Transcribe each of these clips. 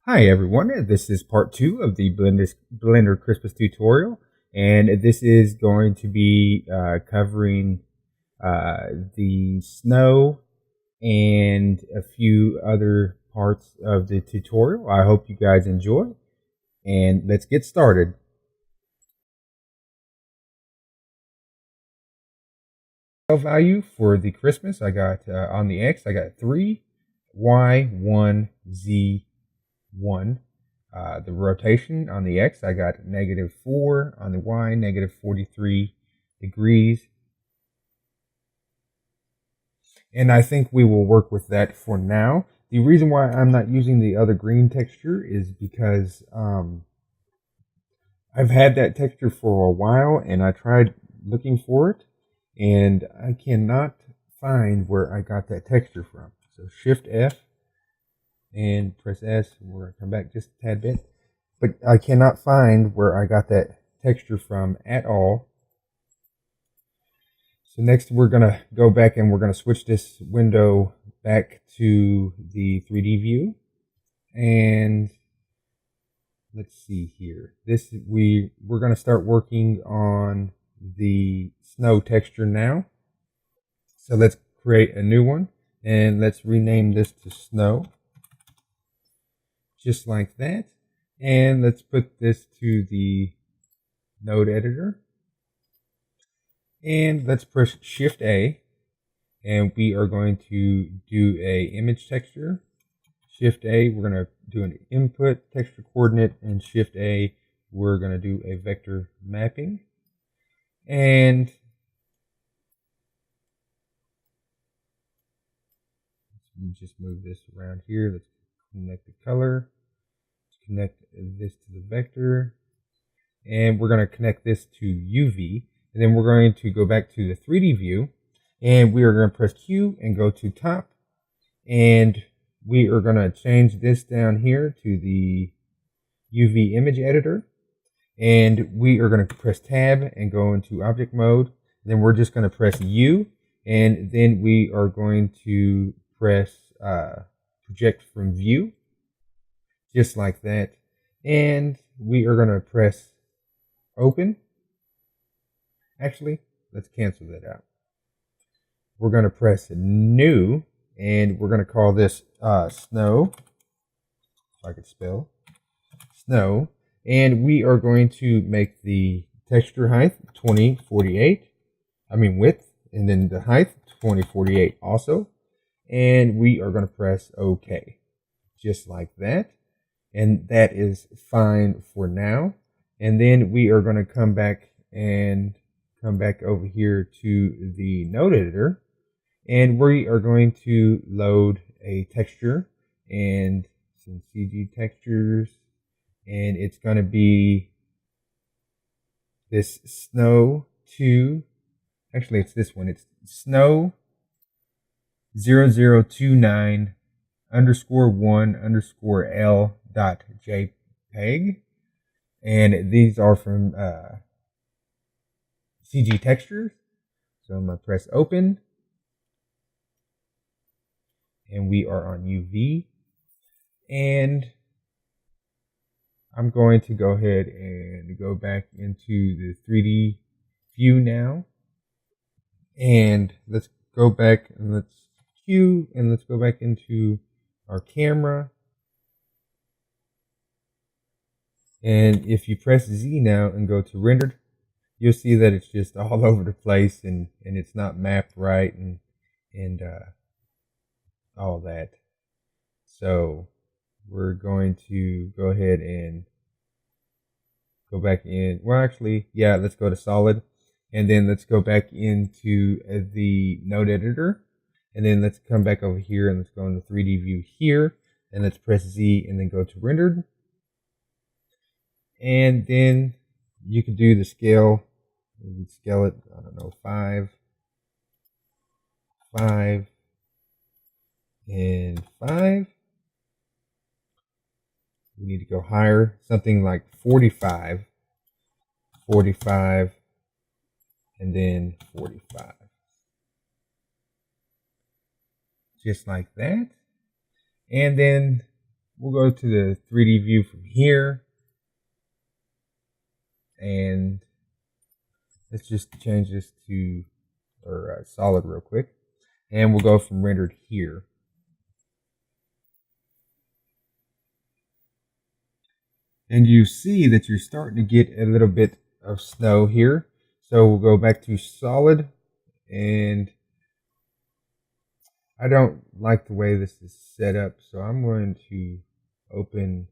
Hi everyone, this is part 2 of the Blender Christmas tutorial, and this is going to be covering the snow and a few other parts of the tutorial. I hope you guys enjoy, and let's get started. Value for the Christmas, I got on the X, I got 3, Y, 1, Z, 1. The rotation on the X, I got -4. On the Y, -43 degrees. And I think we will work with that for now. The reason why I'm not using the other green texture is because I've had that texture for a while and I tried looking for it and I cannot find where I got that texture from. So Shift F and press S. We're going to come back just a tad bit. But I cannot find where I got that texture from at all. So next we're going to go back and we're going to switch this window back to the 3D view. And let's see here. We're going to start working on the snow texture now. So let's create a new one and let's rename this to snow. Just like that. And let's put this to the node editor. And let's press Shift A. And we are going to do a image texture. Shift A, we're going to do an input texture coordinate. And Shift A, we're going to do a vector mapping. And let's just move this around here. Let's connect the color. Connect this to the vector, and we're going to connect this to UV, and then we're going to go back to the 3D view, and we are going to press Q and go to top, and we are going to change this down here to the UV image editor, and we are going to press tab and go into object mode. Then we're just going to press U, and then we are going to press project from view. Just like that. And we are going to press open. Actually, let's cancel that out. We're going to press new, and we're going to call this snow. If I could spell snow. And we are going to make the texture height 2048. Width, and then the height 2048 also. And we are going to press OK. Just like that. And that is fine for now. And then we are going to come back over here to the node editor. And we are going to load a texture and some CG textures. And it's going to be this snow 2. Actually, it's this one. It's snow 0029 _1 .jpeg, and these are from CG textures. So I'm going to press open, and we are on UV, and I'm going to go ahead and go back into the 3D view now, and let's go back and let's Q, and let's go back into our camera. And if you press Z now and go to rendered, you'll see that it's just all over the place and it's not mapped right and all that. So we're going to go ahead and go back in. Well, actually, yeah, let's go to solid. And then let's go back into the node editor. And then let's come back over here and let's go into 3D view here. And let's press Z and then go to rendered. And then you can do the scale. We would scale it, I don't know, 5, 5, and 5. We need to go higher, something like 45, 45, and then 45. Just like that. And then we'll go to the 3D view from here. And let's just change this to solid real quick. And we'll go from rendered here. And you see that you're starting to get a little bit of snow here. So we'll go back to solid, and I don't like the way this is set up, so I'm going to open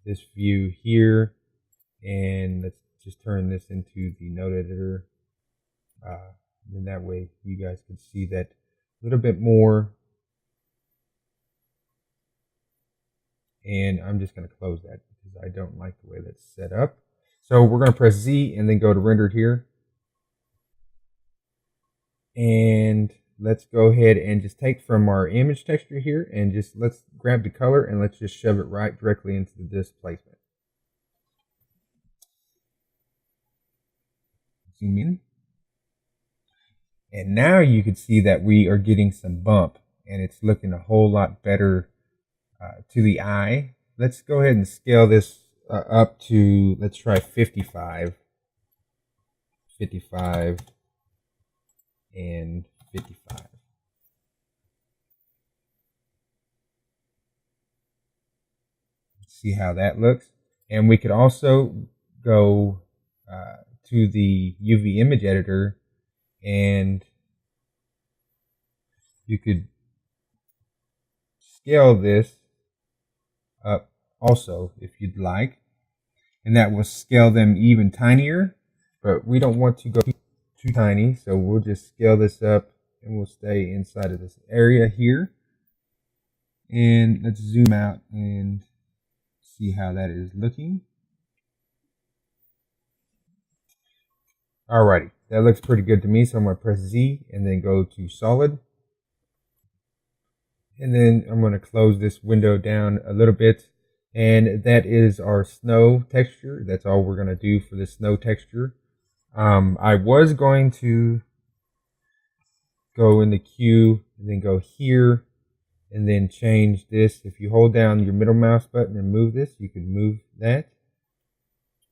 this view here, and let's just turn this into the node editor. And that way you guys can see that a little bit more. And I'm just going to close that because I don't like the way that's set up. So we're going to press Z and then go to rendered here. And let's go ahead and just take from our image texture here and just let's grab the color and let's just shove it right directly into the displacement. Zoom in. And now you can see that we are getting some bump and it's looking a whole lot better to the eye. Let's go ahead and scale this up to, let's try 55, and 55. See how that looks. And we could also go to the UV image editor, and you could scale this up also if you'd like, and that will scale them even tinier, but we don't want to go too tiny, so we'll just scale this up and we'll stay inside of this area here. And let's zoom out and see how that is looking. Alrighty, that looks pretty good to me, so I'm going to press Z and then go to solid. And then I'm going to close this window down a little bit. And that is our snow texture. That's all we're going to do for the snow texture. I was going to go in the queue and then go here and then change this. If you hold down your middle mouse button and move this, you can move that.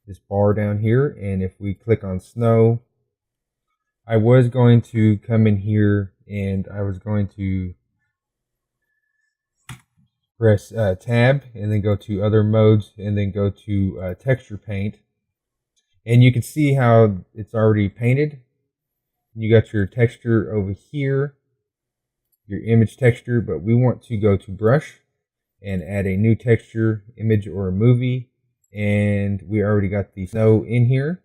This bar down here. And if we click on snow, I was going to come in here and I was going to press tab and then go to other modes and then go to texture paint, and you can see how it's already painted. You got your texture over here, your image texture, but we want to go to brush and add a new texture, image or a movie, and we already got the snow in here.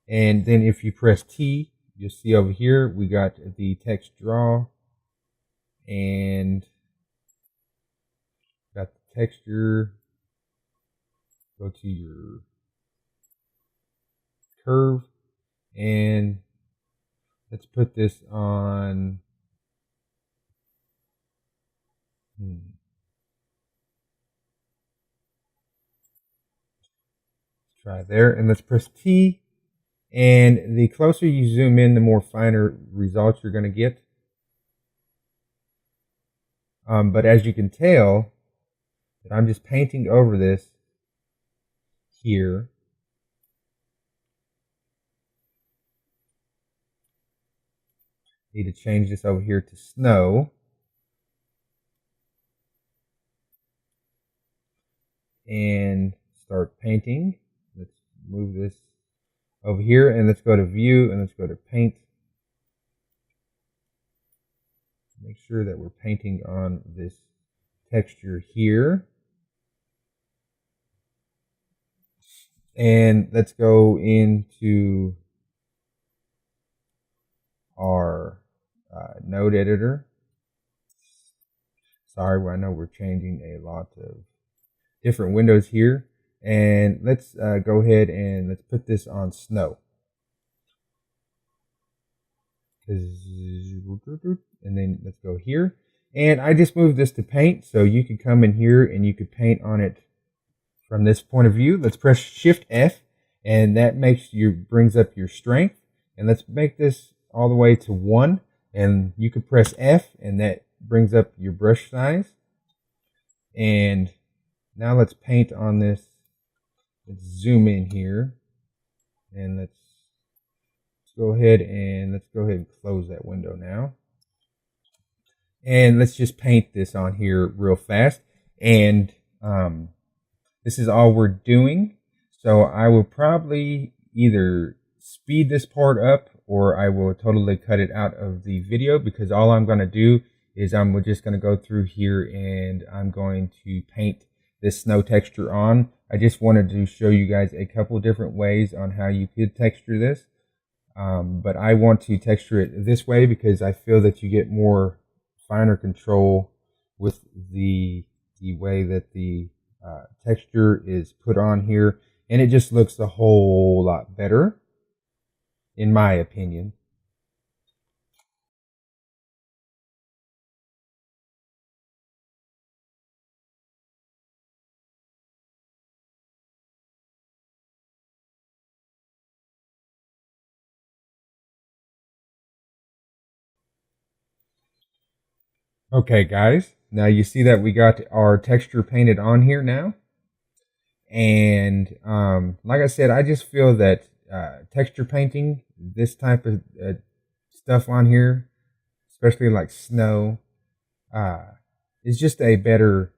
And then if you press T, you'll see over here we got the text draw and got the texture. Go to your curve and let's put this on try there, and let's press T, and the closer you zoom in, the more finer results you're going to get. But as you can tell, that I'm just painting over this here. Need to change this over here to snow. And start painting. Let's move this over here and let's go to view and let's go to paint. Make sure that we're painting on this texture here. And let's go into our node editor. Sorry, I know we're changing a lot of different windows here. And let's go ahead and let's put this on snow. And then let's go here. And I just moved this to paint, so you could come in here and you could paint on it from this point of view. Let's press Shift F, and that brings up your strength. And let's make this all the way to 1, and you could press F, and that brings up your brush size. And now let's paint on this. Let's zoom in here, and let's go ahead and close that window now. And let's just paint this on here real fast. And this is all we're doing. So I will probably either speed this part up or I will totally cut it out of the video, because all I'm going to do is I'm just going to go through here and I'm going to paint this snow texture on. I just wanted to show you guys a couple different ways on how you could texture this. But I want to texture it this way because I feel that you get more finer control with the way that the texture is put on here, and it just looks a whole lot better, in my opinion. Okay guys, now you see that we got our texture painted on here now. And like I said, I just feel that texture painting, this type of stuff on here, especially like snow, is just a better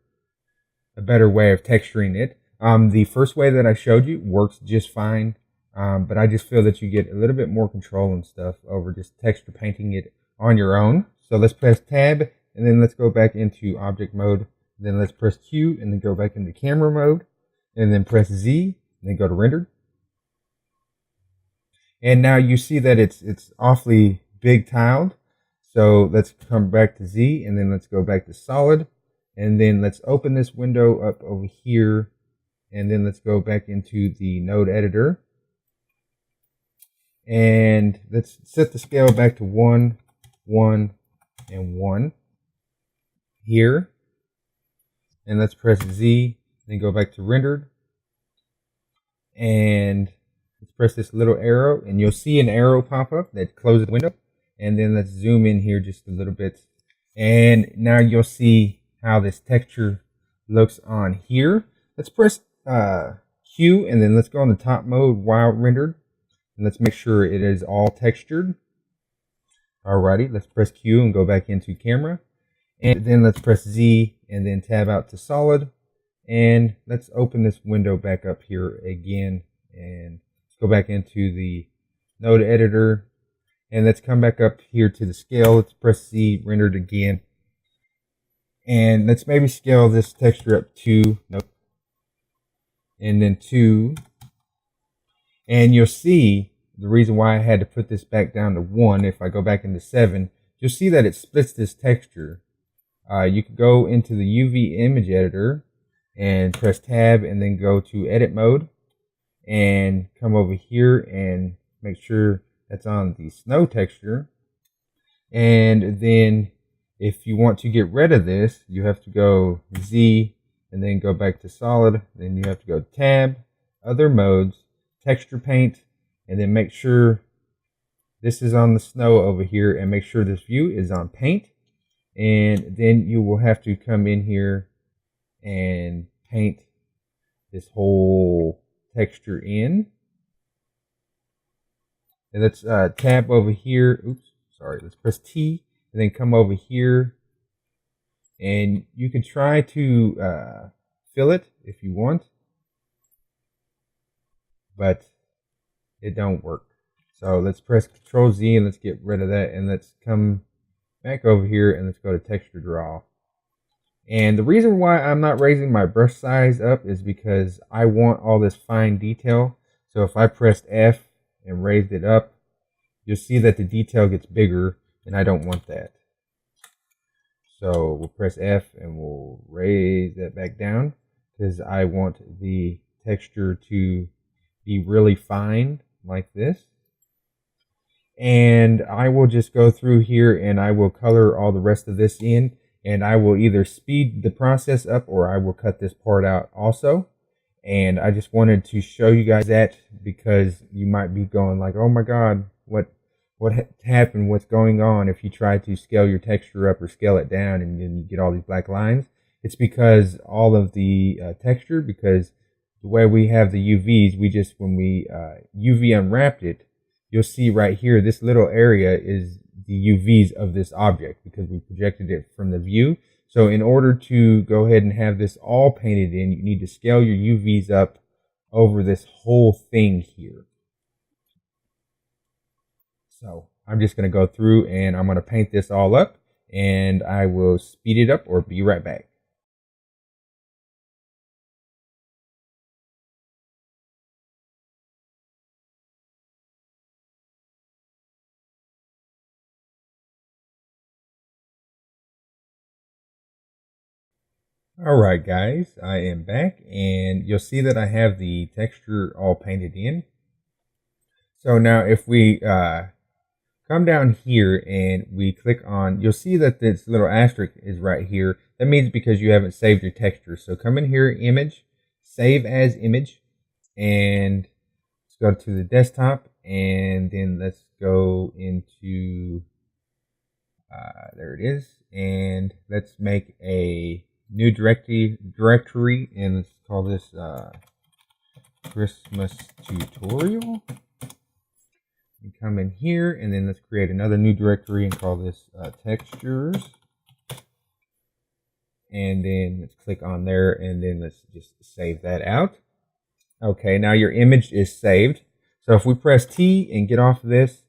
way of texturing it. The first way that I showed you works just fine, but I just feel that you get a little bit more control and stuff over just texture painting it on your own. So let's press tab, and then let's go back into object mode. Then let's press Q, and then go back into camera mode, and then press Z, and then go to rendered. And now you see that it's awfully big tiled. So let's come back to Z, and then let's go back to solid. And then let's open this window up over here, and then let's go back into the node editor. And let's set the scale back to 1, 1, and 1 here. And let's press Z, then go back to rendered. And let's press this little arrow, and you'll see an arrow pop up that closes the window. And then let's zoom in here just a little bit. And now you'll see how this texture looks on here. Let's press Q, and then let's go on the top mode while rendered. And let's make sure it is all textured. Alrighty, let's press Q and go back into camera. And then let's press Z and then tab out to solid. And let's open this window back up here again. And let's go back into the node editor. And let's come back up here to the scale. Let's press Z, rendered again. And let's maybe scale this texture up to, nope, and then 2. And you'll see the reason why I had to put this back down to 1. If I go back into 7, you'll see that it splits this texture. You can go into the UV image editor and press tab and then go to edit mode and come over here and make sure that's on the snow texture. And then if you want to get rid of this, you have to go Z and then go back to solid. Then you have to go tab, other modes, texture paint, and then make sure this is on the snow over here, and make sure this view is on paint. And then you will have to come in here and paint this whole texture in. And let's tab over here. Oops, sorry. Let's press T and then come over here. And you can try to fill it if you want, but it don't work. So let's press Control Z and let's get rid of that. And let's come back over here and let's go to texture draw. And the reason why I'm not raising my brush size up is because I want all this fine detail. So if I pressed F and raised it up, you'll see that the detail gets bigger, and I don't want that. So we'll press F and we'll raise that back down because I want the texture to be really fine like this. And I will just go through here and I will color all the rest of this in, and I will either speed the process up or I will cut this part out also. And I just wanted to show you guys that because you might be going like, oh my God, what happened? What's going on if you try to scale your texture up or scale it down and then you get all these black lines? It's because all of the texture, because the way we have the UVs, we just, when we UV unwrapped it, you'll see right here, this little area is the UVs of this object because we projected it from the view. So in order to go ahead and have this all painted in, you need to scale your UVs up over this whole thing here. So I'm just going to go through and I'm going to paint this all up, and I will speed it up or be right back. Alright guys, I am back, and you'll see that I have the texture all painted in. So now if we come down here and we click on, you'll see that this little asterisk is right here. That means because you haven't saved your texture. So come in here, image, save as image, and let's go to the desktop, and then let's go into, there it is, and let's make a new directory, and let's call this Christmas tutorial. You come in here, and then let's create another new directory and call this textures, and then let's click on there, and then let's just save that out. Okay, now your image is saved. So if we press T and get off of this,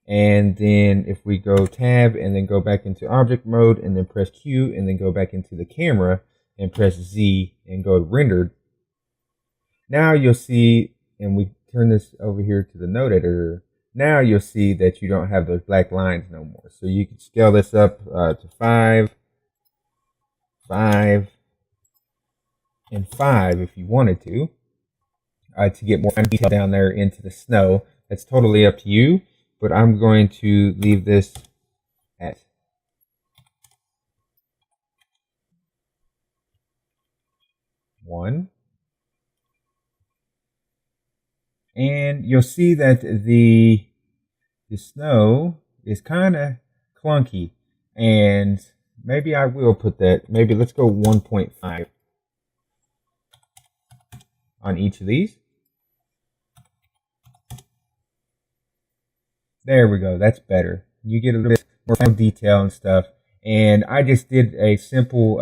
and then if we go tab and then go back into object mode and then press Q and then go back into the camera and press Z and go to rendered, now you'll see, and we turn this over here to the node editor, now you'll see that you don't have those black lines no more. So you can scale this up to 5, 5, and 5 if you wanted to get more detail down there into the snow. That's totally up to you. But I'm going to leave this at 1. And you'll see that the snow is kind of clunky. And maybe I will put that, maybe let's go 1.5 on each of these. There we go. That's better. You get a little bit more fine detail and stuff. And I just did a simple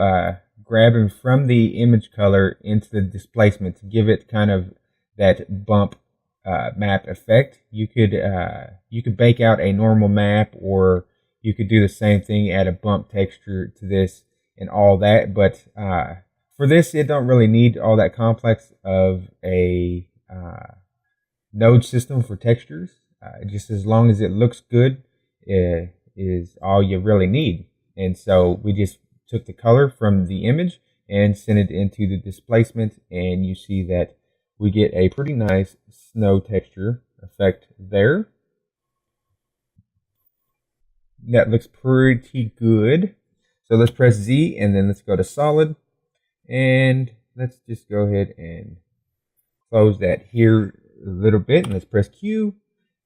grabbing from the image color into the displacement to give it kind of that bump map effect. You could bake out a normal map, or you could do the same thing, add a bump texture to this and all that. But for this, it don't really need all that complex of a node system for textures. Just as long as it looks good is all you really need. And so we just took the color from the image and sent it into the displacement, and you see that we get a pretty nice snow texture effect there. That looks pretty good. So let's press Z and then let's go to solid, and let's just go ahead and close that here a little bit, and let's press Q.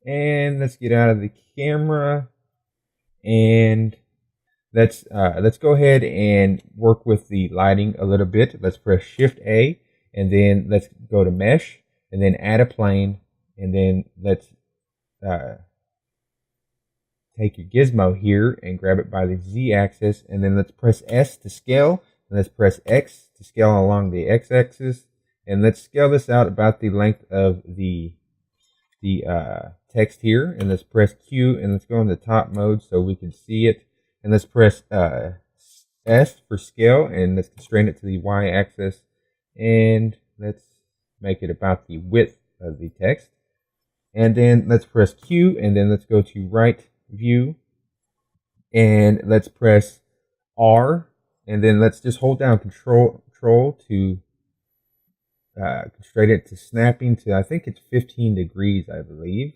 And let's get out of the camera, and let's go ahead and work with the lighting a little bit. Let's press Shift A, and then let's go to mesh, and then add a plane, and then let's take your gizmo here and grab it by the Z axis, and then let's press S to scale, and let's press X to scale along the X axis, and let's scale this out about the length of the text here, and let's press Q, and let's go in the top mode so we can see it, and let's press S for scale, and let's constrain it to the Y axis, and let's make it about the width of the text, and then let's press Q, and then let's go to right view, and let's press R, and then let's just hold down control to constrain it to snapping to, I think it's 15 degrees, I believe.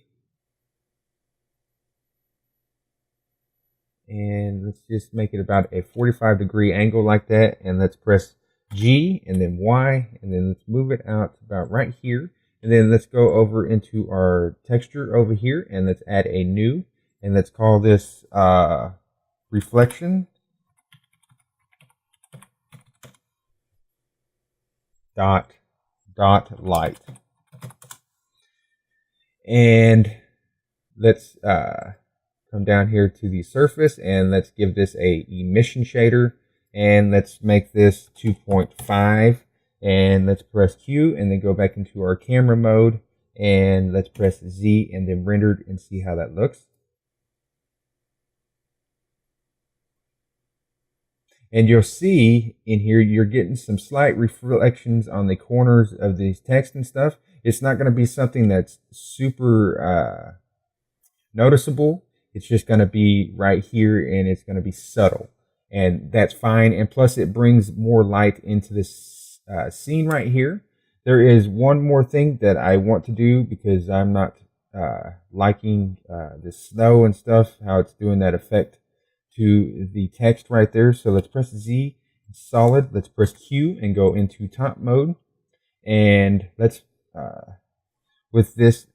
And let's just make it about a 45-degree angle like that. And let's press G and then Y, and then let's move it out to about right here. And then let's go over into our texture over here, and let's add a new, and let's call this reflection. dot light. And let's come down here to the surface and let's give this a emission shader, and let's make this 2.5, and let's press Q and then go back into our camera mode, and let's press Z and then rendered and see how that looks. And you'll see in here you're getting some slight reflections on the corners of these text and stuff. It's not going to be something that's super noticeable. It's just going to be right here, and it's going to be subtle, and that's fine. And plus it brings more light into this scene right here. There is one more thing that I want to do, because I'm not liking the snow and stuff, how it's doing that effect to the text right there. So let's press Z, solid, let's press Q and go into top mode, and let's with this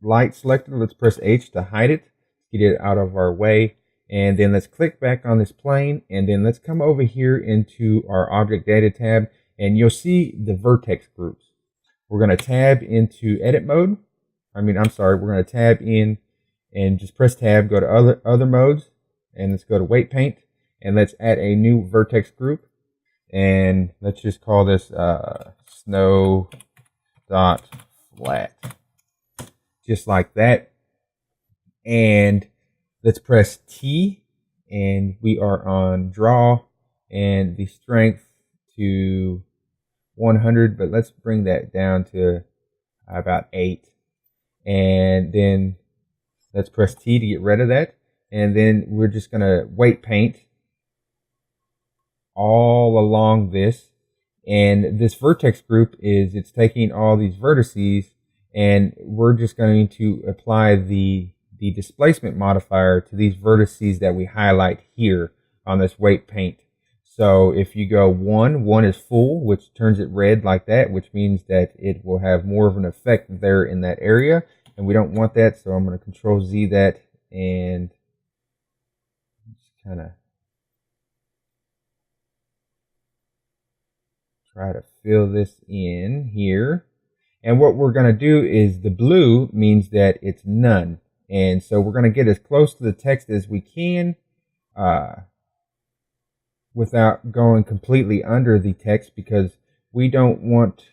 light selected, let's press H to hide it, get it out of our way, and then let's click back on this plane, and then let's come over here into our object data tab, and you'll see the vertex groups. We're going to tab into edit mode. We're going to tab in and just press tab, go to other modes, and let's go to weight paint, and let's add a new vertex group, and let's just call this snow dot flat, just like that. And let's press T, and we are on draw, and the strength to 100, but let's bring that down to about 8, and then let's press T to get rid of that. And then we're just going to weight paint all along this. And this vertex group it's taking all these vertices, and we're just going to apply the displacement modifier to these vertices that we highlight here on this weight paint. So if you go 1 is full, which turns it red like that, which means that it will have more of an effect there in that area. And we don't want that, so I'm going to Control Z that and kind of try to fill this in here. And what we're going to do is the blue means that it's none. And so we're going to get as close to the text as we can without going completely under the text, because we don't want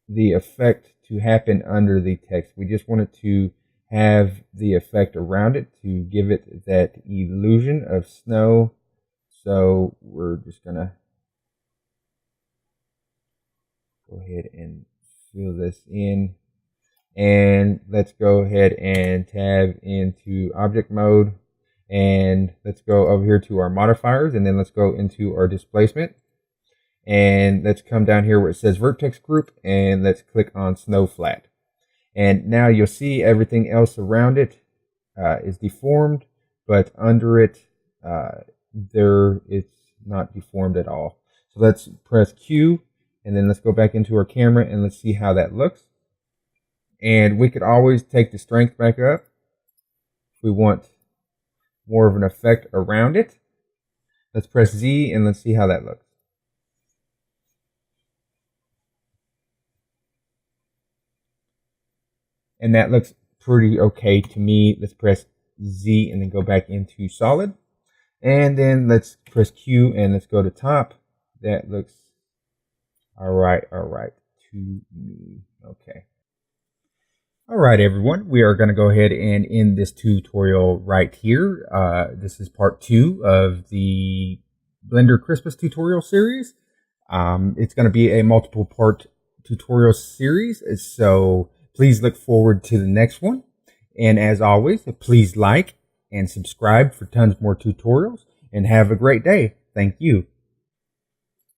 the effect to happen under the text. We just want it to have the effect around it to give it that illusion of snow. So we're just going to go ahead and fill this in. And let's go ahead and tab into object mode, and let's go over here to our modifiers, and then let's go into our displacement, and let's come down here where it says vertex group, and let's click on snow flat. And now you'll see everything else around it is deformed, but under it it's not deformed at all. So let's press Q, and then let's go back into our camera and let's see how that looks. And we could always take the strength back up if we want more of an effect around it. Let's press Z and let's see how that looks. And that looks pretty okay to me. Let's press Z and then go back into solid. And then let's press Q and let's go to top. That looks all right to me. Okay. All right, everyone, we are going to go ahead and end this tutorial right here. This is part 2 of the Blender Christmas tutorial series. It's going to be a multiple part tutorial series, so please look forward to the next one. And as always, please like and subscribe for tons more tutorials, and have a great day. Thank you.